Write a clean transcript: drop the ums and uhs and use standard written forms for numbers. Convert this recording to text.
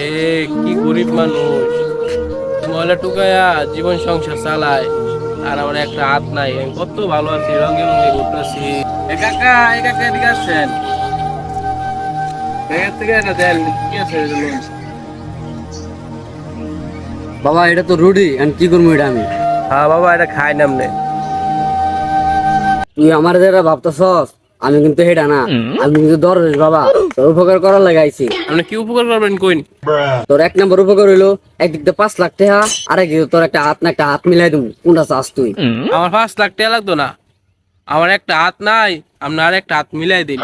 এ কি গরিব মানুষ, ময়লা টুকায়া জীবন সংসার চালায়। আর আমার একটা হাত নাই, আমি কত ভালো আছি, রঙে রঙে ঘুরতেছি। এ কাকা এদিকে আসছেন। ব্যাগের থেকে এটা দেন, কি আছে এটা লুন। বাবা এটা তো রুডি এন্ড কি করবো এটা আমি? হ্যাঁ বাবা, এটা খাই নামনে। তুই আমার যারা ভাবতেছস আমি কিন্তু হেডা না, আমি কিন্তু দরবেশ বাবা, তোর উপকার করার লাগাইছি। আপনি কি উপকার করবেন কইন? তোর এক নম্বর উপকার হইলো একদিক দিয়ে 5 লাখ টাকা, আর একদিক দিয়ে তোর একটা হাত না একটা হাত মিলাই দেবো, কোনটা চাস তুই? আমার 5 লাখ টাকা লাগতো না, আমার একটা হাত নাই, আপনি আর একটা হাত মিলাই দিন।